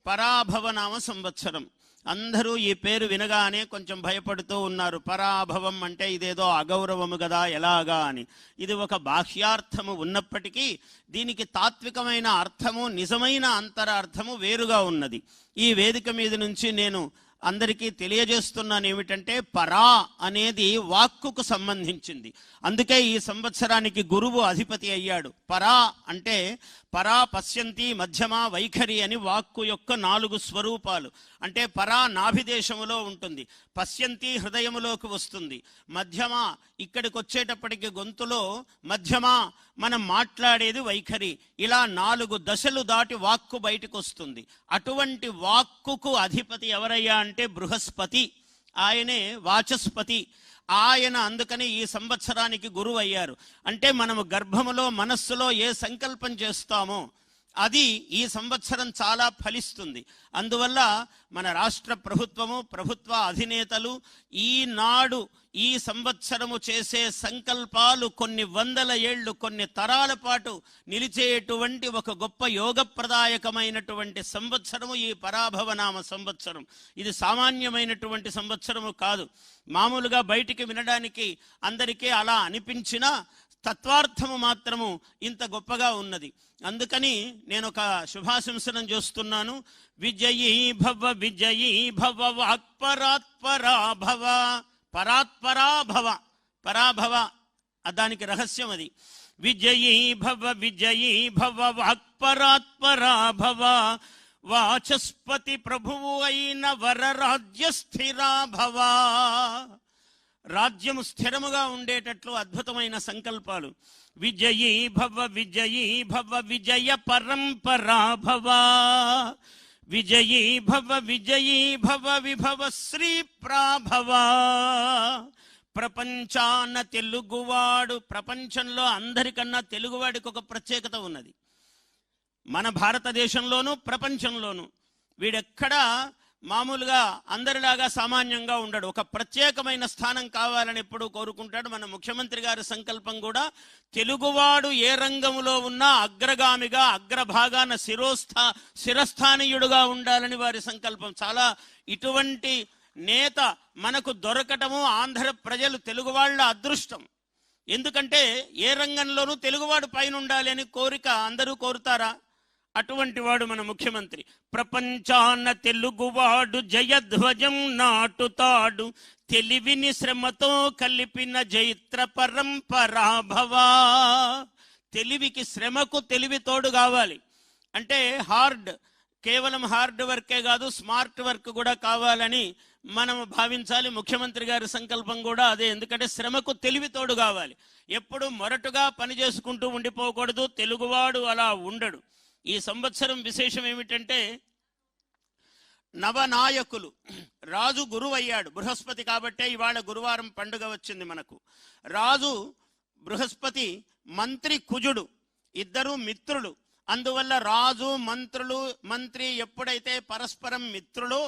పరాభవనామ సంవత్సరం. అందరూ ఈ పేరు వినగానే కొంచెం భయపడుతూ ఉన్నారు. పరాభవం అంటే ఇదేదో అగౌరవము కదా, ఎలాగా అని. ఇది ఒక బాహ్యార్థము ఉన్నప్పటికీ దీనికి తాత్వికమైన అర్థము, నిజమైన అంతరార్థము వేరుగా ఉన్నది. ఈ వేదిక మీద నుంచి నేను అందరికీ తెలియజేస్తున్నాను ఏమిటంటే, పరా అనేది వాక్కుకు సంబంధించింది. అందుకే ఈ సంవత్సరానికి గురువు అధిపతి అయ్యాడు. పరా అంటే పరా, పశ్యంతి, మధ్యమ, వైఖరి అని వాక్కు యొక్క 4 స్వరూపాలు. అంటే పరా నాభిదేశములో ఉంటుంది, పశ్యంతి హృదయములోకి వస్తుంది, మధ్యమ ఇక్కడికి వచ్చేటప్పటికి గొంతులో, మధ్యమ మనం మాట్లాడేది వైఖరి. ఇలా 4 దశలు దాటి వాక్కు బయటకు వస్తుంది. అటువంటి వాక్కుకు అధిపతి ఎవరయ్యా అంటే బృహస్పతి. ఆయనే వాచస్పతి. ఆయన అందుకని ఈ సంవత్సరానికి గురువు అయ్యారు. అంటే మనము గర్భములో, మనస్సులో ఏ సంకల్పం చేస్తామో అది ఈ సంవత్సరం చాలా ఫలిస్తుంది. అందువల్ల మన రాష్ట్ర ప్రభుత్వము, ప్రభుత్వ అధినేతలు ఈనాడు ఈ సంవత్సరము చేసే సంకల్పాలు కొన్ని వందల ఏళ్ళు, కొన్ని తరాల పాటు నిలిచేటువంటి ఒక గొప్ప యోగప్రదాయకమైనటువంటి సంవత్సరము ఈ పరాభవనామ సంవత్సరం. ఇది సామాన్యమైనటువంటి సంవత్సరము కాదు. మామూలుగా బయటికి వినడానికి అందరికీ అలా అనిపించినా తత్వార్థము మాత్రము ఇంత గొప్పగా ఉన్నది. అందుకని నేను ఒక శుభాశంసనం చేస్తున్నాను. విజయీ భవ, విజయీ భవ, వాక్పరాత్పరా భవ. పరాత్పరా భవ, పరాభవ దానికి రహస్యం అది. విజయీ భవ, విజయీ భవ, వాక్పరాత్పరా భవ. వాచస్పతి ప్రభువు అయిన వరరాజ్య స్థిరా భవ. రాజ్యము స్థిరముగా ఉండేటట్లు అద్భుతమైన సంకల్పాలు. విజయీ భవ, విజయీ భవ, విజయ పరంపరా భవ. విజయీ భవ, విజయీ భవ, విభవ శ్రీ ప్రాభవ. ప్రపంచాన తెలుగువాడు, ప్రపంచంలో అందరికన్నా తెలుగువాడికి ఒక ప్రత్యేకత ఉన్నది. మన భారతదేశంలోనూ ప్రపంచంలోనూ వీడెక్కడా మామూలుగా అందరిలాగా సామాన్యంగా ఉండడు. ఒక ప్రత్యేకమైన స్థానం కావాలని ఎప్పుడూ కోరుకుంటాడు. మన ముఖ్యమంత్రి గారి సంకల్పం కూడా తెలుగువాడు ఏ రంగంలో ఉన్నా అగ్రగామిగా, అగ్రభాగాన శిరస్థానీయుడుగా ఉండాలని వారి సంకల్పం. చాలా ఇటువంటి నేత మనకు దొరకటము ఆంధ్ర ప్రజలు, తెలుగు వాళ్ళ అదృష్టం. ఎందుకంటే ఏ రంగంలోనూ తెలుగువాడు పైన ఉండాలి అని కోరిక అందరూ కోరుతారా? అటువంటి వాడు మన ముఖ్యమంత్రి. ప్రపంచాన తెలుగువాడు జయధ్వజం నాటుతాడు, తెలివిని శ్రమతో కలిపిన జైత్ర పరంపరా భవ. తెలివికి, శ్రమకు తెలివి తోడు కావాలి. అంటే కేవలం హార్డ్ వర్కే కాదు, స్మార్ట్ వర్క్ కూడా కావాలని మనం భావించాలి. ముఖ్యమంత్రి గారి సంకల్పం కూడా అదే. ఎందుకంటే శ్రమకు తెలివి తోడు కావాలి. ఎప్పుడు మొరటుగా పని చేసుకుంటూ ఉండిపోకూడదు. తెలుగువాడు అలా ఉండడు. ఈ సంవత్సరం విశేషం ఏమిటంటే, నవనాయకులు. రాజు గురువు అయ్యాడు, బృహస్పతి కాబట్టే ఇవాళ గురువారం పండుగ వచ్చింది మనకు. రాజు బృహస్పతి, మంత్రి కుజుడు, ఇద్దరు మిత్రులు. అందువల్ల రాజు, మంత్రి ఎప్పుడైతే పరస్పరం మిత్రులో,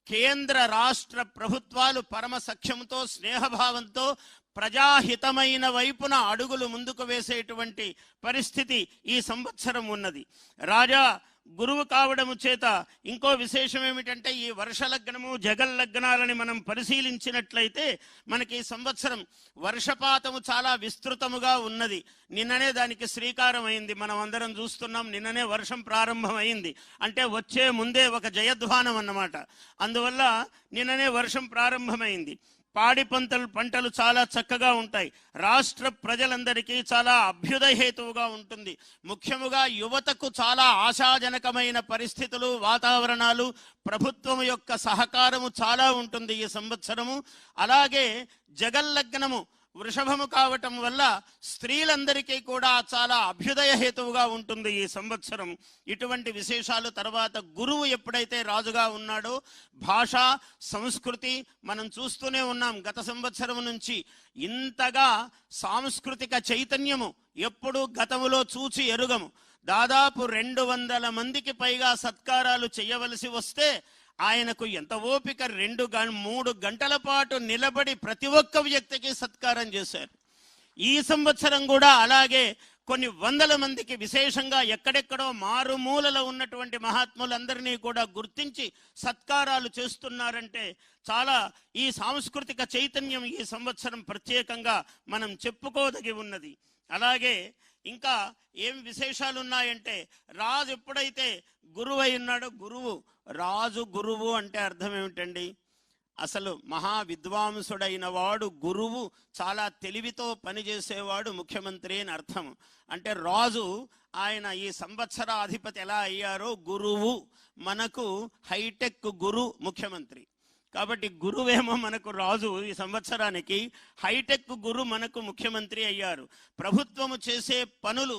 కేంద్ర రాష్ట్ర ప్రభుత్వాలు పరమ సఖ్యంతో, స్నేహభావంతో ప్రజాహితమైన వైపున అడుగులు ముందుకు వేసేటువంటి పరిస్థితి ఈ సంవత్సరం ఉన్నది. రాజా గురువు కావడము చేత ఇంకో విశేషం ఏమిటంటే, ఈ వర్షలగ్నము, జగల్లగ్నాలని మనం పరిశీలించినట్లయితే మనకి ఈ సంవత్సరం వర్షపాతము చాలా విస్తృతముగా ఉన్నది. నిన్ననే దానికి శ్రీకారం అయింది. మనం అందరం చూస్తున్నాం. నిన్ననే వర్షం ప్రారంభమైంది. అంటే వచ్చే ముందే ఒక జయధ్వానం అన్నమాట. అందువల్ల నిన్ననే వర్షం ప్రారంభమైంది. పాడి పంటలు చాలా చక్కగా ఉంటాయి. రాష్ట్ర ప్రజలందరికీ చాలా అభ్యుదయహేతువుగా ఉంటుంది. ముఖ్యముగా యువతకు చాలా ఆశాజనకమైన పరిస్థితులు, వాతావరణాలు, ప్రభుత్వం యొక్క సహకారము చాలా ఉంటుంది ఈ సంవత్సరము. అలాగే జగల్లగ్నము వృషభము కావటం వల్ల స్త్రీలందరికీ కూడా చాలా అభ్యుదయ హేతువుగా ఉంటుంది ఈ సంవత్సరం. ఇటువంటి విశేషాలు. తర్వాత గురువు ఎప్పుడైతే రాజుగా ఉన్నాడో, భాష, సంస్కృతి మనం చూస్తూనే ఉన్నాం గత సంవత్సరం నుంచి. ఇంతగా సాంస్కృతిక చైతన్యము ఎప్పుడు గతములో చూచి ఎరుగము. దాదాపు 200 మందికి పైగా సత్కారాలు చేయవలసి వస్తే ఆయనకు ఎంత ఓపిక, 2-3 గంటల పాటు నిలబడి ప్రతి ఒక్క వ్యక్తికి సత్కారం చేశారు. ఈ సంవత్సరం కూడా అలాగే కొన్ని వందల మందికి, విశేషంగా ఎక్కడెక్కడో మారుమూలలో ఉన్నటువంటి మహాత్ములందరినీ కూడా గుర్తించి సత్కారాలు చేస్తున్నారంటే చాలా ఈ సాంస్కృతిక చైతన్యం ఈ సంవత్సరం ప్రత్యేకంగా మనం చెప్పుకోదగి ఉన్నది. అలాగే ఇంకా ఏం విశేషాలు ఉన్నాయంటే, రాజు ఎప్పుడైతే గురువు అయి ఉన్నాడో, రాజు గురువు అంటే అర్థం ఏమిటండి? అసలు మహా విద్వాంసుడైన వాడు గురువు, చాలా తెలివితో పనిచేసేవాడు ముఖ్యమంత్రి అని అర్థం. అంటే రాజు ఆయన ఈ సంవత్సర అధిపతి ఎలా అయ్యారో గురువు మనకు హైటెక్ గురు ముఖ్యమంత్రి. కాబట్టి గురువేమో మనకు రాజు ఈ సంవత్సరానికి, హైటెక్ గురు మనకు ముఖ్యమంత్రి అయ్యారు. ప్రభుత్వము చేసే పనులు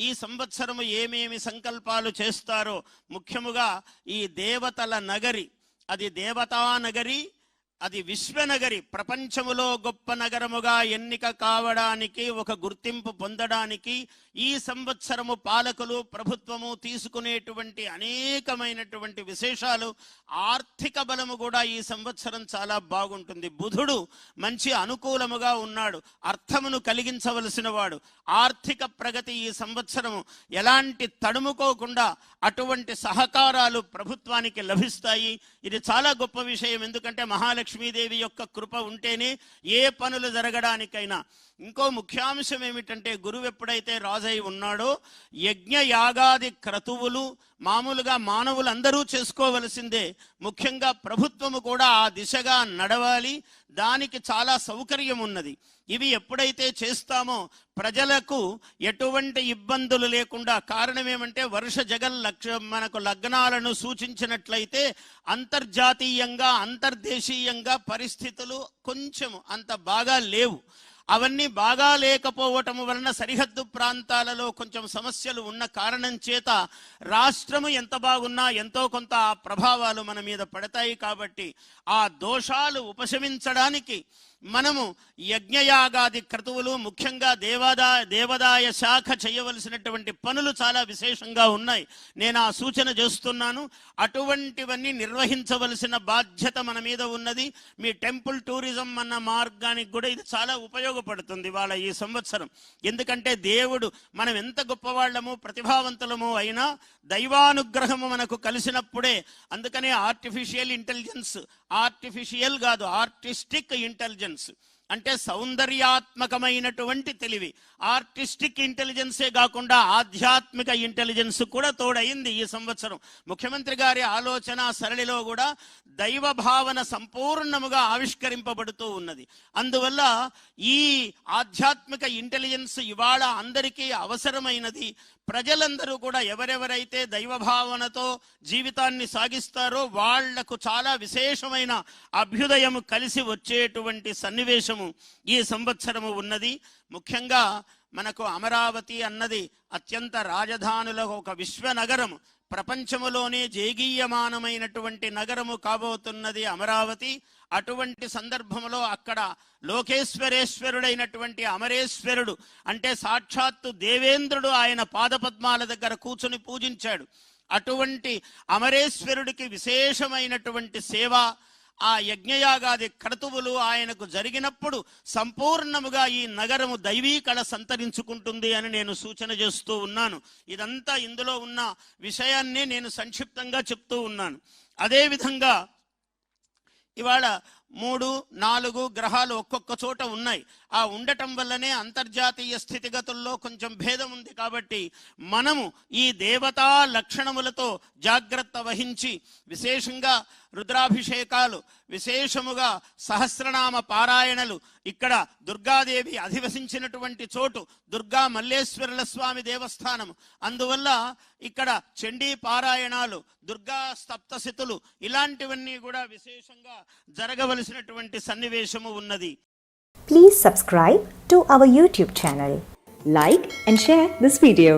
ఈ సంవత్సరము ఏమేమి సంకల్పాలు చేస్తారో, ముఖ్యముగా ఈ దేవతల నగరి, అది దేవతా నగరి, అది విశ్వనగరి, ప్రపంచములో గొప్ప నగరముగా ఎన్నిక కావడానికి, ఒక గుర్తింపు పొందడానికి ఈ సంవత్సరము పాలకులు, ప్రభుత్వము తీసుకునేటువంటి అనేకమైనటువంటి విశేషాలు. ఆర్థిక బలము కూడా ఈ సంవత్సరం చాలా బాగుంటుంది. బుధుడు మంచి అనుకూలముగా ఉన్నాడు, అర్థమును కలిగించవలసిన వాడు. ఆర్థిక ప్రగతి ఈ సంవత్సరము ఎలాంటి తడుముకోకుండా అటువంటి సహకారాలు ప్రభుత్వానికి లభిస్తాయి. ఇది చాలా గొప్ప విషయం. ఎందుకంటే మహాలక్ష్మీదేవి యొక్క కృప ఉంటేనే ఏ పనులు జరగడానికైనా. ఇంకో ముఖ్యాంశం ఏమిటంటే, గురువు ఎప్పుడైతే రాజై ఉన్నాడో, యజ్ఞ యాగాది క్రతువులు మామూలుగా మానవులందరూ చేసుకోవలసిందే. ముఖ్యంగా ప్రభుత్వము కూడా ఆ దిశగా నడవాలి. దానికి చాలా సౌకర్యం ఉన్నది. ఇవి ఎప్పుడైతే చేస్తామో ప్రజలకు ఎటువంటి ఇబ్బందులు లేకుండా, కారణం ఏమంటే వర్ష జగన్ మనకు లగ్నాలను సూచించినట్లయితే అంతర్జాతీయంగా అంతర్దేశీయంగా పరిస్థితులు కొంచెం అంత బాగా లేవు. అవన్నీ బాగా లేకపోవటం వలన సరిహద్దు ప్రాంతాలలో కొంచెం సమస్యలు ఉన్న కారణం చేత రాష్ట్రము ఎంత బాగున్నా ఎంతో కొంత ఆ ప్రభావాలు మన మీద పడతాయి. కాబట్టి ఆ దోషాలు ఉపశమించడానికి మనము యజ్ఞయాగాది క్రతువులు, ముఖ్యంగా దేవాదాయ శాఖ చేయవలసినటువంటి పనులు చాలా విశేషంగా ఉన్నాయి. నేను ఆ సూచన చేస్తున్నాను. అటువంటివన్నీ నిర్వహించవలసిన బాధ్యత మన మీద ఉన్నది. మీ టెంపుల్ టూరిజం అన్న మార్గానికి కూడా ఇది చాలా ఉపయోగపడుతుంది వాళ్ళ ఈ సంవత్సరం. ఎందుకంటే దేవుడు, మనం ఎంత గొప్పవాళ్ళము ప్రతిభావంతులము అయినా దైవానుగ్రహము మనకు కలిసినప్పుడే. అందుకనే ఆర్టిఫిషియల్ ఇంటెలిజెన్స్, ఆర్టిఫిషియల్ కాదు ఆర్టిస్టిక్ ఇంటెలిజెన్స్ అంటే సౌందర్యాత్మకమైనటువంటి తెలివి. ఆర్టిస్టిక్ ఇంటెలిజెన్సే కాకుండా ఆధ్యాత్మిక ఇంటెలిజెన్స్ కూడా తోడైంది ఈ సంవత్సరం. ముఖ్యమంత్రి గారి ఆలోచన సరళిలో కూడా దైవ భావన సంపూర్ణముగా ఆవిష్కరింపబడుతూ ఉన్నది. అందువల్ల ఈ ఆధ్యాత్మిక ఇంటెలిజెన్స్ ఇవాళ అందరికీ అవసరమైనది. ప్రజలందరూ కూడా ఎవరెవరైతే దైవభావనతో జీవితాన్ని సాగిస్తారో వాళ్లకు చాలా విశేషమైన అభ్యుదయము కలిసి వచ్చేటువంటి సన్నివేశము ఈ సంవత్సరము ఉన్నది. ముఖ్యంగా మనకు అమరావతి అన్నది అత్యంత రాజధానులకు ఒక విశ్వనగరము, ప్రపంచములోనే జేగీయమానమైనటువంటి నగరము కాబోతున్నది అమరావతి. అటువంటి సందర్భంలో అక్కడ లోకేశ్వరేశ్వరుడైనటువంటి అమరేశ్వరుడు అంటే సాక్షాత్తు దేవేంద్రుడు ఆయన పాదపద్మాల దగ్గర కూర్చుని పూజించాడు. అటువంటి అమరేశ్వరుడికి విశేషమైనటువంటి సేవ, ఆ యజ్ఞయాగాది క్రతువులు ఆయనకు జరిగినప్పుడు సంపూర్ణముగా ఈ నగరము దైవీ కళ సంతరించుకుంటుంది అని నేను సూచన చేస్తూ ఉన్నాను. ఇదంతా ఇందులో ఉన్న విషయాన్ని నేను సంక్షిప్తంగా చెప్తూ ఉన్నాను. అదేవిధంగా ఇవాళ 3-4 గ్రహాలు ఒక్కొక్క చోట ఉన్నాయి. ఆ ఉండటం వల్లనే అంతర్జాతీయ స్థితిగతుల్లో కొంచెం భేదం ఉంది. కాబట్టి మనము ఈ దేవతా లక్షణములతో జాగ్రత్త వహించి విశేషంగా రుద్రాభిషేకాలు, విశేషముగా సహస్రనామ పారాయణలు, ఇక్కడ దుర్గాదేవి అధివసించినటువంటి చోటు దుర్గా మల్లేశ్వరుల స్వామి దేవస్థానము. అందువల్ల ఇక్కడ చండీ పారాయణాలు, దుర్గా సప్తశతులు ఇలాంటివన్నీ కూడా విశేషంగా జరగవలసినటువంటి సన్నివేశము ఉన్నది. Please subscribe to our YouTube channel. Like and share this video.